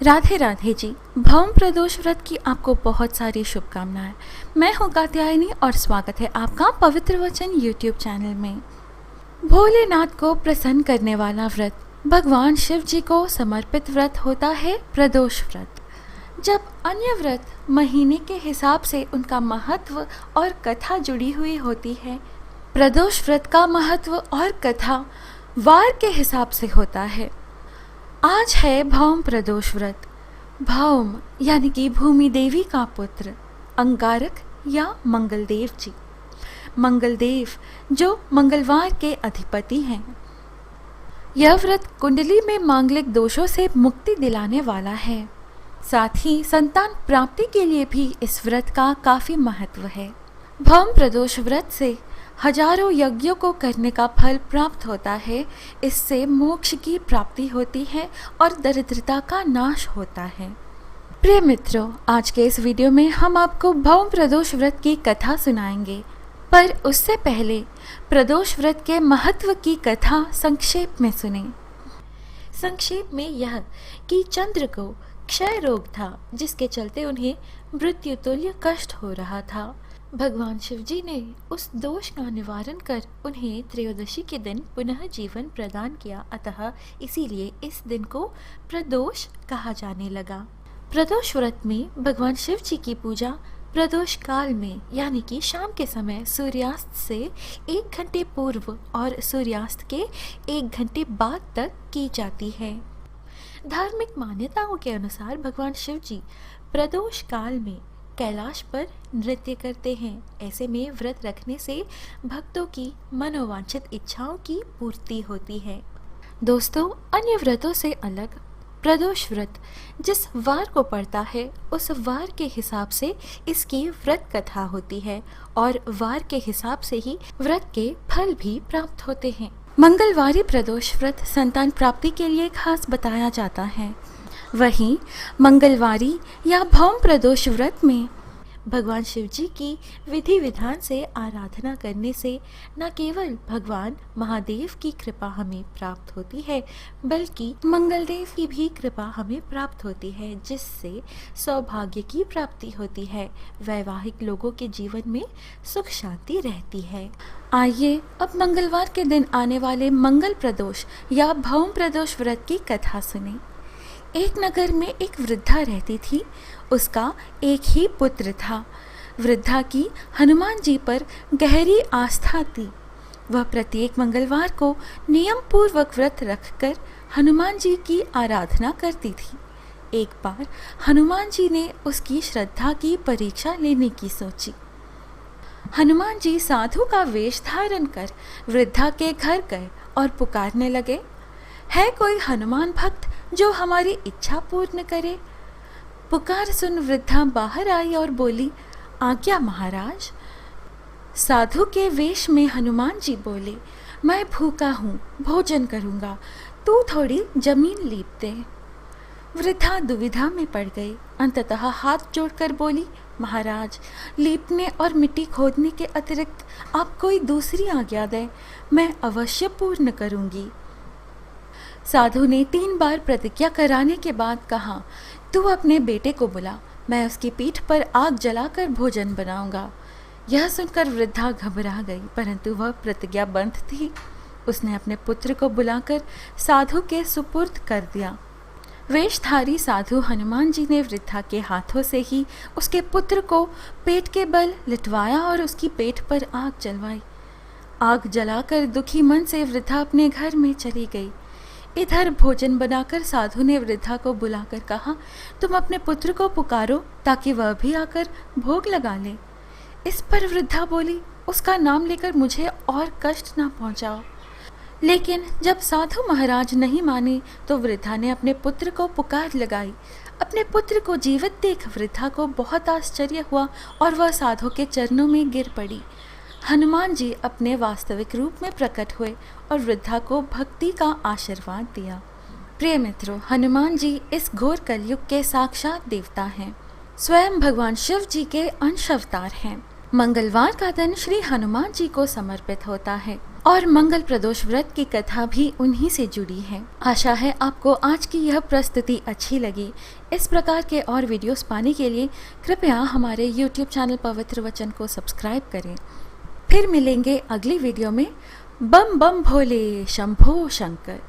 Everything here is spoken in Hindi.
राधे राधे जी। भौम प्रदोष व्रत की आपको बहुत सारी शुभकामनाएं। मैं हूँ कात्यायनी और स्वागत है आपका पवित्र वचन यूट्यूब चैनल में। भोलेनाथ को प्रसन्न करने वाला व्रत भगवान शिव जी को समर्पित व्रत होता है प्रदोष व्रत। जब अन्य व्रत महीने के हिसाब से उनका महत्व और कथा जुड़ी हुई होती है, प्रदोष व्रत का महत्व और कथा वार के हिसाब से होता है। आज है भौम प्रदोष व्रत। भौम यानी कि भूमि देवी का पुत्र अंगारक या मंगलदेव जी। मंगलदेव जो मंगलवार के अधिपति हैं। यह व्रत कुंडली में मांगलिक दोषों से मुक्ति दिलाने वाला है। साथ ही संतान प्राप्ति के लिए भी इस व्रत का काफी महत्व है। भौम प्रदोष व्रत से हजारों यज्ञों को करने का फल प्राप्त होता है। इससे मोक्ष की प्राप्ति होती है और दरिद्रता का नाश होता है। प्रिय मित्रों, आज के इस वीडियो में हम आपको भौम प्रदोष व्रत की कथा सुनाएंगे, पर उससे पहले प्रदोष व्रत के महत्व की कथा संक्षेप में सुने। संक्षेप में यह कि चंद्र को क्षय रोग था, जिसके चलते उन्हें मृत्यु तुल्य कष्ट हो रहा था। भगवान शिव जी ने उस दोष का निवारण कर उन्हें त्रयोदशी के दिन पुनः जीवन प्रदान किया, अतः इसीलिए इस दिन को प्रदोष कहा जाने लगा। प्रदोष व्रत में भगवान शिव जी की पूजा प्रदोष काल में यानी कि शाम के समय सूर्यास्त से 1 घंटे पूर्व और सूर्यास्त के 1 घंटे बाद तक की जाती है। धार्मिक मान्यताओं के अनुसार भगवान शिव जी प्रदोष काल में कैलाश पर नृत्य करते हैं। ऐसे में व्रत रखने से भक्तों की मनोवांछित इच्छाओं की पूर्ति होती है। दोस्तों, अन्य व्रतों से अलग प्रदोष व्रत जिस वार को पड़ता है, उस वार के हिसाब से इसकी व्रत कथा होती है और वार के हिसाब से ही व्रत के फल भी प्राप्त होते हैं। मंगलवारी प्रदोष व्रत संतान प्राप्ति के लिए खास बताया जाता है। वहीं मंगलवारी या भौम प्रदोष व्रत में भगवान शिव जी की विधि विधान से आराधना करने से न केवल भगवान महादेव की कृपा हमें प्राप्त होती है, बल्कि मंगलदेव की भी कृपा हमें प्राप्त होती है, जिससे सौभाग्य की प्राप्ति होती है। वैवाहिक लोगों के जीवन में सुख शांति रहती है। आइए अब मंगलवार के दिन आने वाले मंगल प्रदोष या भौम प्रदोष व्रत की कथा सुने। एक नगर में एक वृद्धा रहती थी। उसका एक ही पुत्र था। वृद्धा की हनुमान जी पर गहरी आस्था थी। वह प्रत्येक मंगलवार को नियम पूर्वक व्रत रखकर हनुमान जी की आराधना करती थी। एक बार हनुमान जी ने उसकी श्रद्धा की परीक्षा लेने की सोची। हनुमान जी साधु का वेश धारण कर वृद्धा के घर गए और पुकारने लगे, है कोई हनुमान भक्त जो हमारी इच्छा पूर्ण करे? पुकार सुन वृद्धा बाहर आई और बोली, आज्ञा महाराज। साधु के वेश में हनुमान जी बोले, मैं भूखा हूँ, भोजन करूँगा, तू थोड़ी जमीन लीप दे। वृद्धा दुविधा में पड़ गई। अंततः हाथ जोड़कर बोली, महाराज, लीपने और मिट्टी खोदने के अतिरिक्त आप कोई दूसरी आज्ञा दें, मैं अवश्य पूर्ण करूँगी। साधु ने 3 बार प्रतिज्ञा कराने के बाद कहा, तू अपने बेटे को बुला, मैं उसकी पीठ पर आग जलाकर भोजन बनाऊंगा। यह सुनकर वृद्धा घबरा गई, परंतु वह प्रतिज्ञाबद्ध थी। उसने अपने पुत्र को बुलाकर साधु के सुपुर्द कर दिया। वेशधारी साधु हनुमान जी ने वृद्धा के हाथों से ही उसके पुत्र को पेट के बल लिटवाया और उसकी पेट पर आग जलवाई। आग जलाकर दुखी मन से वृद्धा अपने घर में चली गई। इधर भोजन बनाकर साधु ने वृद्धा को बुलाकर कहा, तुम अपने पुत्र को पुकारो ताकि वह भी आकर भोग लगा ले। इस पर वृद्धा बोली, उसका नाम लेकर मुझे और कष्ट ना पहुंचाओ। लेकिन जब साधु महाराज नहीं माने तो वृद्धा ने अपने पुत्र को पुकार लगाई। अपने पुत्र को जीवित देख वृद्धा को बहुत आश्चर्य हुआ और वह साधु के चरणों में गिर पड़ी। हनुमान जी अपने वास्तविक रूप में प्रकट हुए और वृद्धा को भक्ति का आशीर्वाद दिया। प्रिय मित्रों, हनुमान जी इस घोर कलयुग के साक्षात देवता हैं। स्वयं भगवान शिव जी के अंश अवतार हैं। मंगलवार का दिन श्री हनुमान जी को समर्पित होता है और मंगल प्रदोष व्रत की कथा भी उन्हीं से जुड़ी है। आशा है आपको आज की यह प्रस्तुति अच्छी लगी। इस प्रकार के और वीडियोस पाने के लिए कृपया हमारे YouTube चैनल पवित्र वचन को सब्सक्राइब करें। फिर मिलेंगे अगली वीडियो में। बम बम भोले शंभो शंकर।